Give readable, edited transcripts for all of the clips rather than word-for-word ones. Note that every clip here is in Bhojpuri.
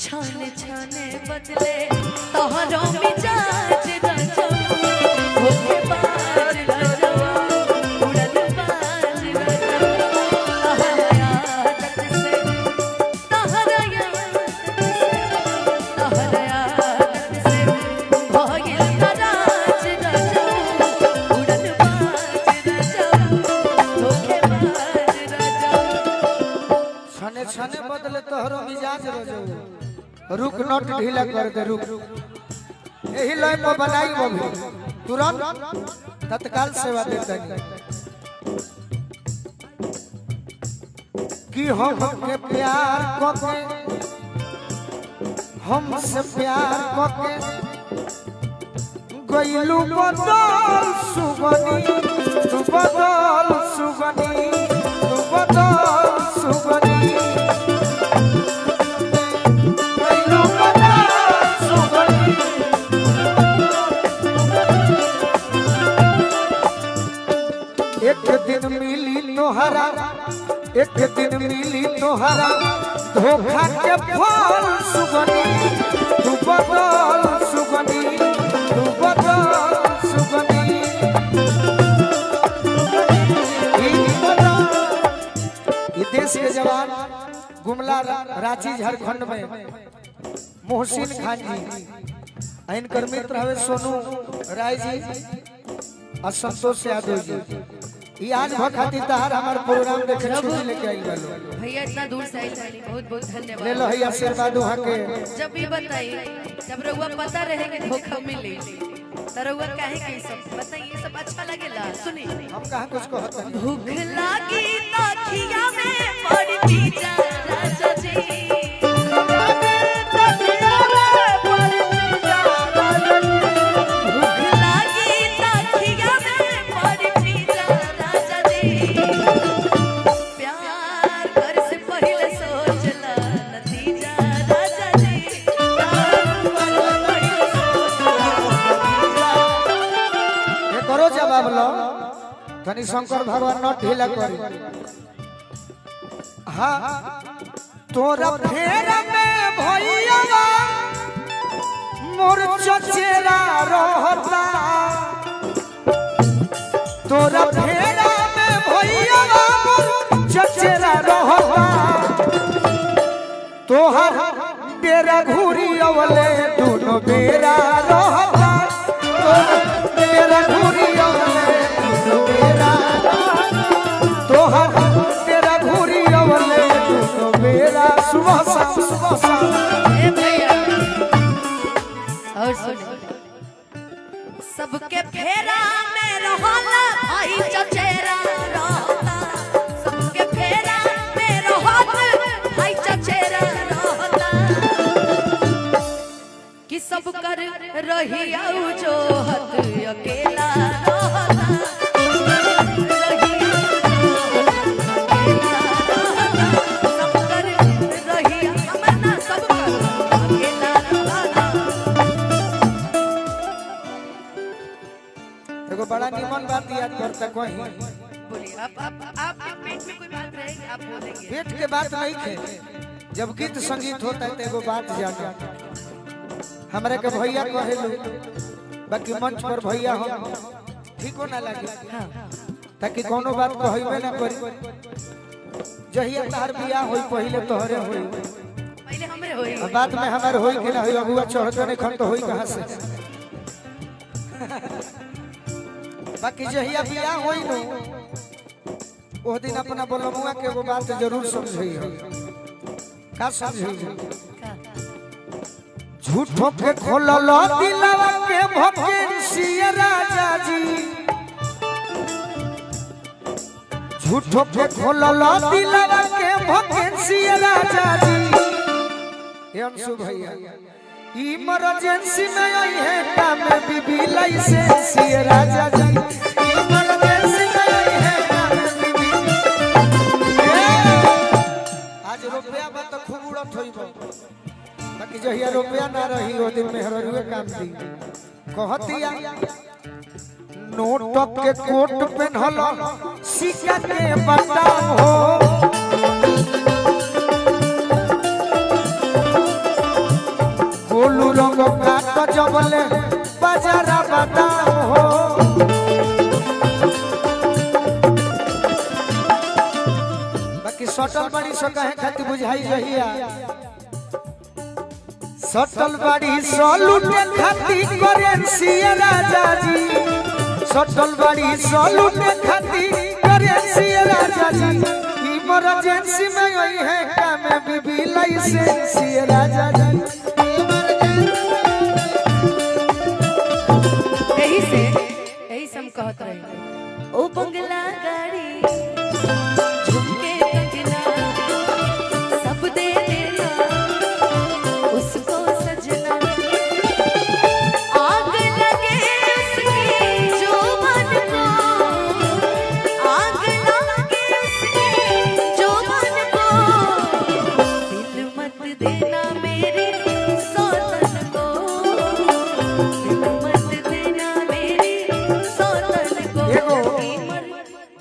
छाने छाने बदले तोहरो मिजाज रजो होके बाज रजो उड़न बाज रजो तहरा आदत से तहरा आदत से भइल नाराज रजो उड़न बाज रजो होके बाज रजो छाने छाने बदले तोहरो मिजाज रजो रुक नट ढीला कर दे रुक यही लय में बनाई बबी तुरंत तत्काल सेवा देते कि हम के प्यार को के हमसे प्यार को के गइलू बदल सुगनी तू बदल सुगनी तू बदल सुगनी एक दिन मिली तोहरा एक दिन मिली तोहरा धोखा के फल सुगनी तू बदल सुगनी तू बदल सुगनी ये देश के जवान गुमला रांची झारखंड में मोहसिन खान जी इनकर मित्र हवे सोनू राय जी और संतोष यादव जी ये आज भखाती तहार हमार प्रोग्राम देखे छुट्टी लेके आई बालो भैया इतना दूर से आई ताली बहुत बहुत धन्यवाद ले लो है आशीर्वाद वहां के जब भी बताई जब रउआ पता रहे कि धोखा मिली त रउआ काहे के सब बताइए सब अच्छा लगेला सुनी हम कहां कुछ कहत नहीं भूख लागी त खिया में पड़ पीजा राजा जी धनी शंकर भगवान न ढीला करी हाँ तोरा फेरा में भैया मोर चचेरा रहता तोरा फेरा में भैया मोर चचेरा रहता तोहर बेरा घूरी अवले दोनों बेरा रहता बेरा घूरी अवले तेरा घूरी अवले तो मेरा सुबह शाम ए भैया और सुन सबके फेरा में रहला भाई चचेरा रहता सबके फेरा में रहला भाई चचेरा रहता कि सब कर रही आउ जो हत अकेला रहता बड़ा निमन बात याद करता कोई बोलिए आप पेट में कोई बात रहेगी आप बोलेंगे पेट के बात नहीं थे जब गीत संगीत होता है तो एगो बात जाने हमरा के भैया कहे लो बाकी मंच पर भैया हो ठीक हो ना लगे ताकि कोनो बात कहइबे ना करी जहिया तार बियाह होई पहले तोहरे होई पहले हमरे होई बाद में हमार होई कि ना होई अगुआ चढ़त नहीं खन तो होई कहां से बाकी जहिया बियाह होई नो ओ दिन अपना बोलमुआ के वो बात जरूर समझई हो का समझई झूठो के खोलल दिलवा के भकेंसी राजा जी झूठो के खोलल दिलवा के भकेंसी राजा जी ये अंशु भैया इमरजेंसी में आई है काम बीबी लाइसेंस ये राजा जी इमरजेंसी में आई है काम बीबी आज रुपया बा तो खूब उड़त होइबो बाकी जहिया रुपया ना रही ओ दिन में हररुए काम दी कहतिया नोट के कोट पेनहल सिक्का के बटाम हो को काट जबले बाजारा बादाम हो बाकी सटल बड़ी सो कहे खातिर बुझाई जहिया सटल बड़ी सो लूटे खातिर करेंसी राजा जी सटल बड़ी सो लूटे खातिर करेंसी राजा जी इमरजेंसी में गई है काम बीबी लाइसेंस राजा जी यही से हम कहत रहे ओ बंगला गाड़ी झुमके कंगना सब दे देना उसको सजना आग लगे उसकी जुबान को आग लगे उसकी जुबान को दिल मत देना मेरी सौतन को दिल मत देना मेरी सौतन को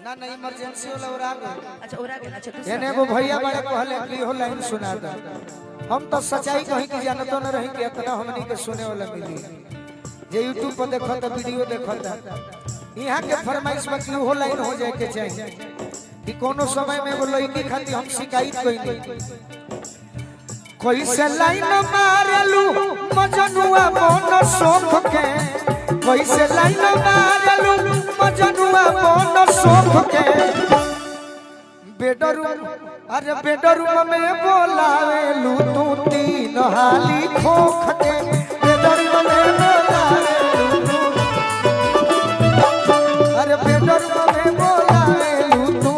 ना इमरजेंसी वाला और आ गए अच्छा और आगे अच्छा तू एने वो भैया बड़े कहले कि हो लाइन सुना दा हम तो सच्चाई कहीं की जानतो न रही कि इतना हमनी के सुने वाला मिली जे YouTube पर देखो तो वीडियो देखो था यहां के फरमाइश में कि हो लाइन हो जाए के चाहिए कि कोनो समय में वो लड़की खाती हम शिकायत कोई नहीं कोई से लाइन मारलू मजनुआ मोन सोख के कोई से लाइन मारलू मजनुआ मोन सोख के बेडरूम अरे बेडरूम में बोलावेलू तू तीन हाली खोख के बेडरूम में बोलावेलू तू अरे बेडरूम में बोलावेलू तू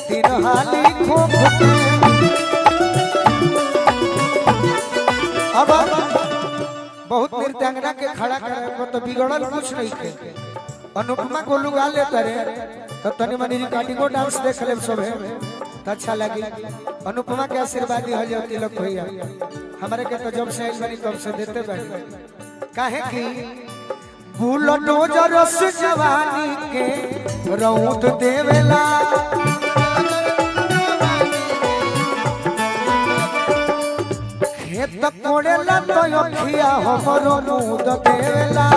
तीन हाली खोख के अब बहुत नृत्यांगना के खड़ा करे तो बिगड़ल कुछ नहीं के अनुपमा गोलू गा ले करे तो तनी मनी रिकॉर्डिंगो डांस देख ले सब है तो अच्छा लगी अनुपमा के आशीर्वाद हो जाओ तिलक भैया हमारे के तो जब से आइल बनी तब से देते बैठे काहे कि बुलडोजर रस जवानी के रौद देवेला खेत कोड़ेला तो अखिया हमरो मुद देवेला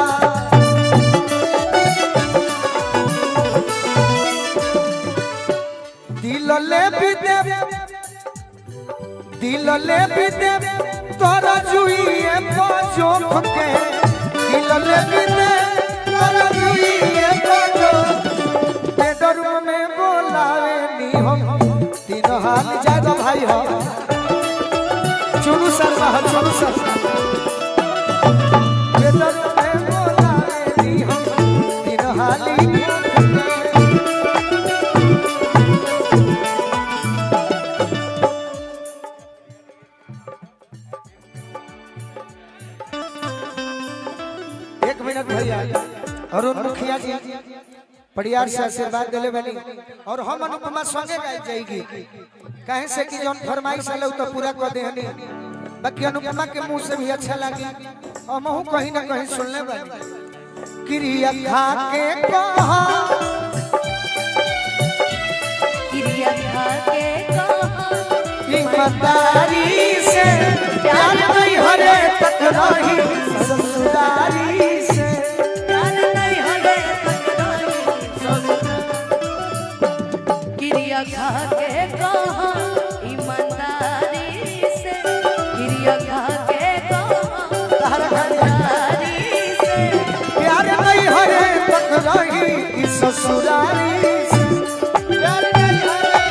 दिल ले भी दे तोरा जुइए जोख के दिल ले भी दे तोरा जुइए जोख बेडरूम में बोलावे नी हम तीन हाल ज्यादा भाई हो चुनु शर्मा चुनु शर्मा बेडरूम में बोलावे नी हम तीन हाली अरुण मुखिया जी परिवार से आशीर्वाद दिले बनी और हम अनुपमा संगे गाय जाएगी कहे से कि जौन फरमाइश आलो तो पूरा कर दे हनी बाकी अनुपमा के मुंह से भी अच्छा लगी और महू कहीं ना कहीं सुनले बनी क्रिया खा के कहा क्रिया खा के कहा ईमानदारी से प्यार नहीं हरे तक रही ससुरारी से क्रिया खा के कहा ईमानदारी से क्रिया खा के कहा ईमानदारी से प्यार नहीं हरे तक रही ससुरारी से प्यार नहीं हरे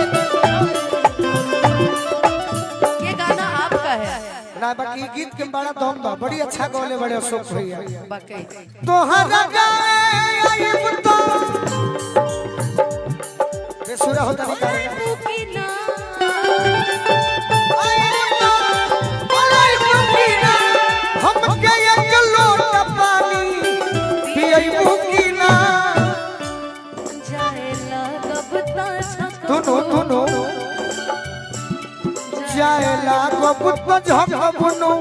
ये गाना आपका है ना बाकी गीत के बड़ा दम बा बड़ी अच्छा गौले बड़े अशोक भैया बाकी तोहरा गाए आइब तो बेसुरा होता नहीं हम के एक लोटा पानी पियबू की ना जाए लगब तुनु जाए लागब तो झकबनु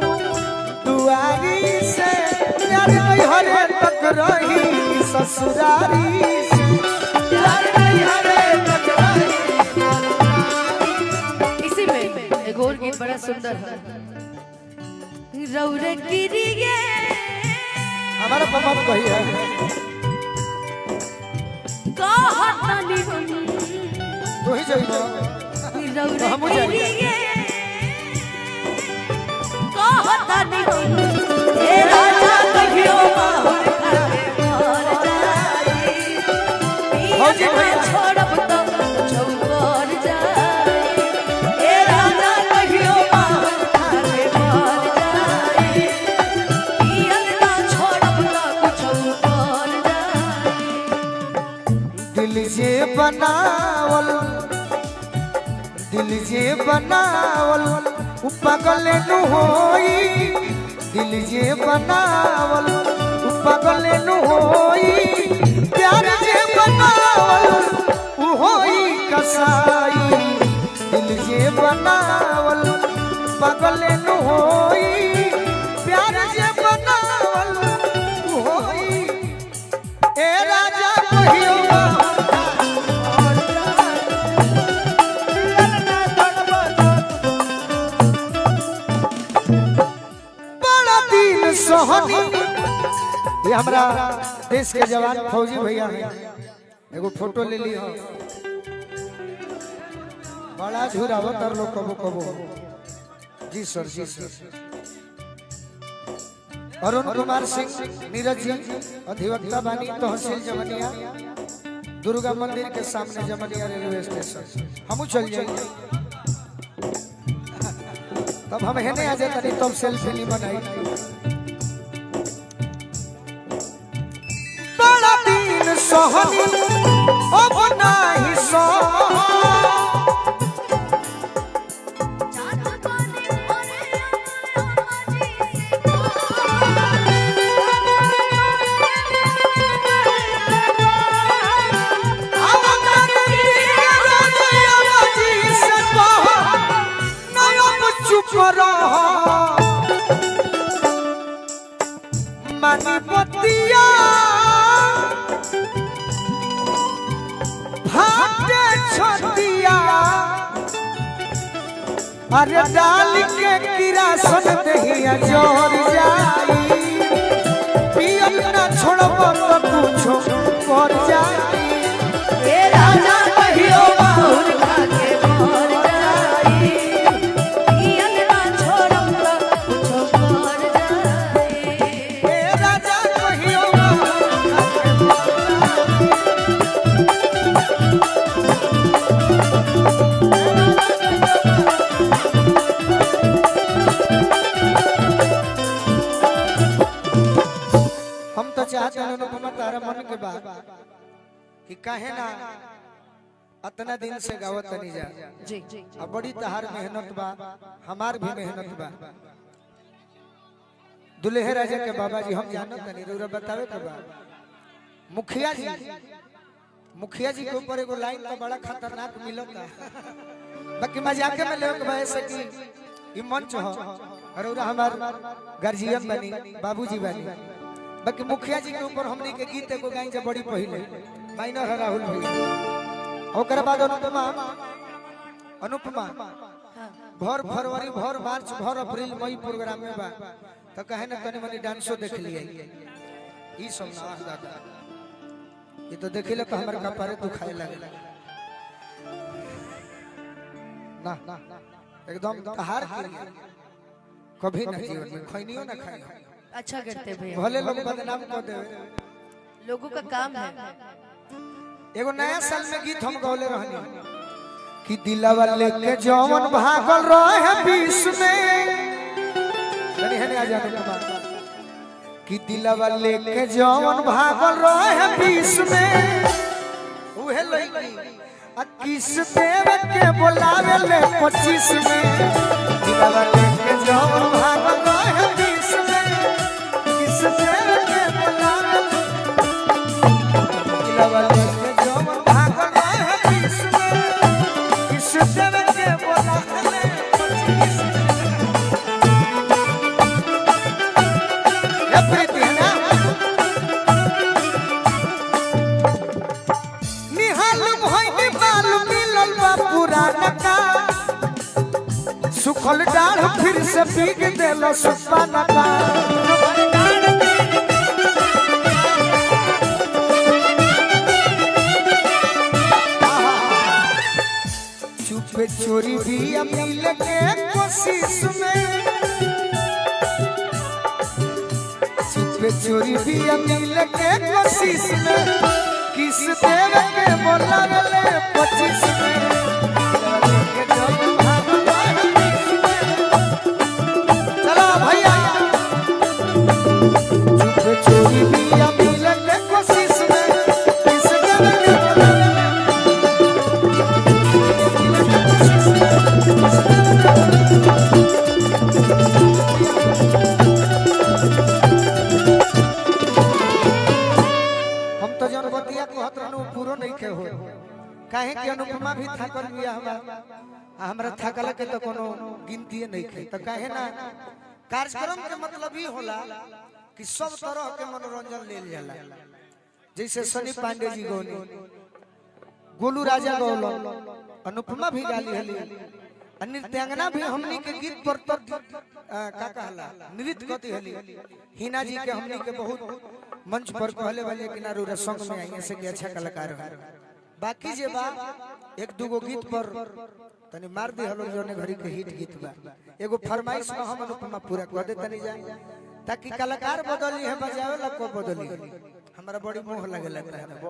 दुआरी से प्यार नहीं हरे तक रही ससुरारी से प्यार नहीं हरे तक रही इसी में एक और गीत बड़ा सुंदर है रौरे गिरिए हमारा पमत कही है कहतनी हम तू ही जाइबो रौरे हमहू जाइब। गिरिए कहतनी हम ए राजा कहियो बाहुर खाके मर जाई भौजी भैया। छोड़ब तो चौकर जाई ए राजा कहियो बाहुर खाके मर जाई पियला छोड़ब तो चौकर जाई दिल जे बनावल उ पागल नु होई दिल जे बनावल उ पागल नु होई प्यार जे बनावल उ होई कसाई दिल जे बनावल पागल नु होई प्यार जे बनावल उ होई ए राजा कहियो सोहनी ये हमरा देश के जवान फौजी भैया हैं एगो फोटो ले ली हो बड़ा झुरावो कर लो कबो कबो जी सर अरुण कुमार सिंह नीरज जी अधिवक्ता बानी तहसील जमनिया दुर्गा मंदिर के सामने जमनिया रेलवे स्टेशन हम चल जाएंगे तब हम हेने आ जाता नहीं तब सेल्फी नहीं बनाई बड़ा दिन सोहनी अब नहीं सो मनीपतिया भाटे छतिया अरे डाल के कीड़ा सन दहिया जोर जाई पियन ना छोड़ब तो कुछो कर जाई ए राजा कहियो बाहुर खाके मर जाई पियला छोड़ब तो चौकर जाई ए राजा कहियो हम तो चाहते हैं अनुपमा तारा मन के बात कि काहे ना अतना दिन से गावत नहीं जा जी अब बड़ी तहार मेहनत बा हमार भी मेहनत बा दुल्हे राजा के बाबा जी हम जानत नहीं रउरा बतावे के बा मुखिया जी के ऊपर एगो लाइन तो बड़ा खतरनाक मिलता बाकी मजाक में लेके बा ऐसे कि ई मंच हो रउरा हमार गार्जियन बनी बाबूजी बनी बाकी मुखिया जी के ऊपर हमनी के गीत एगो गाई जे बड़ी पहिले माइनर है राहुल भैया ओकर बाद अनुपमा भर फरवरी भर मार्च भर अप्रैल मई प्रोग्राम में बा तो कहे ना तनी मनी डांसो देख लिए ई सब ना दादा ये तो देखिले तो हमर कपारे दुखाए लगे ना एकदम हार कभी ना जीवन में खैनियो ना खाई अच्छा करते भैया भले लोग बदनाम कर देवे लोगों का काम है एगो नया साल में गीत हम गौले रहनी कि दिलवा लेके जौवन भागल रहे बीच में तनी हने आ जाने के बाद कि दिलवा लेके जौवन भागल रहे बीच में उहे लईकी आ किस देव के बोलावे ले 25 में दिलवा लेके जौवन भागल रहे बीच में किस देव के बोलावे दिलवा लेके जौवन भागल रहे बीच में किस देव के बोलावे ले 25 में सुखल डाढ़ फिर से पीक देलो सुपाना का चुपे चोरी भी मिल के कोशिश में चुपे चोरी भी मिल के कोशिश में किस देव के बोला ले 25 में चलो भैया चुपे चोरी भी मिल के कोशिश में किस देव के बोला हम तो जन बतिया को हतरनु पूरो नहीं के हो काहे कि अनुपमा भी थाकल बिया हमरा थाकल के तो कोनो गिनती नहीं के तो काहे ना कार्यक्रम के मतलब ही होला कि सब तरह के मनोरंजन लेल जाला जैसे सनी पांडे जी गौनी गोलू राजा गौलो अनुपमा भी गाली हली नृत्यांगना भी हमनी के गीत पर तो का कहला नृत्य गति हली हिना जी के हमनी के बहुत मंच पर कहले वाले किनारो रसंग में आई से के अच्छा कलाकार है बाकी जे बा एक दूगो गीत पर तनी मार दे हलो जोने घड़ी के हिट गीत बा एगो फरमाइश में हम अनुपमा पूरा कर दे तनी जा ताकि कलाकार बदली है बजावे ला को बदली हमरा बड़ी मोह लगे लगता है।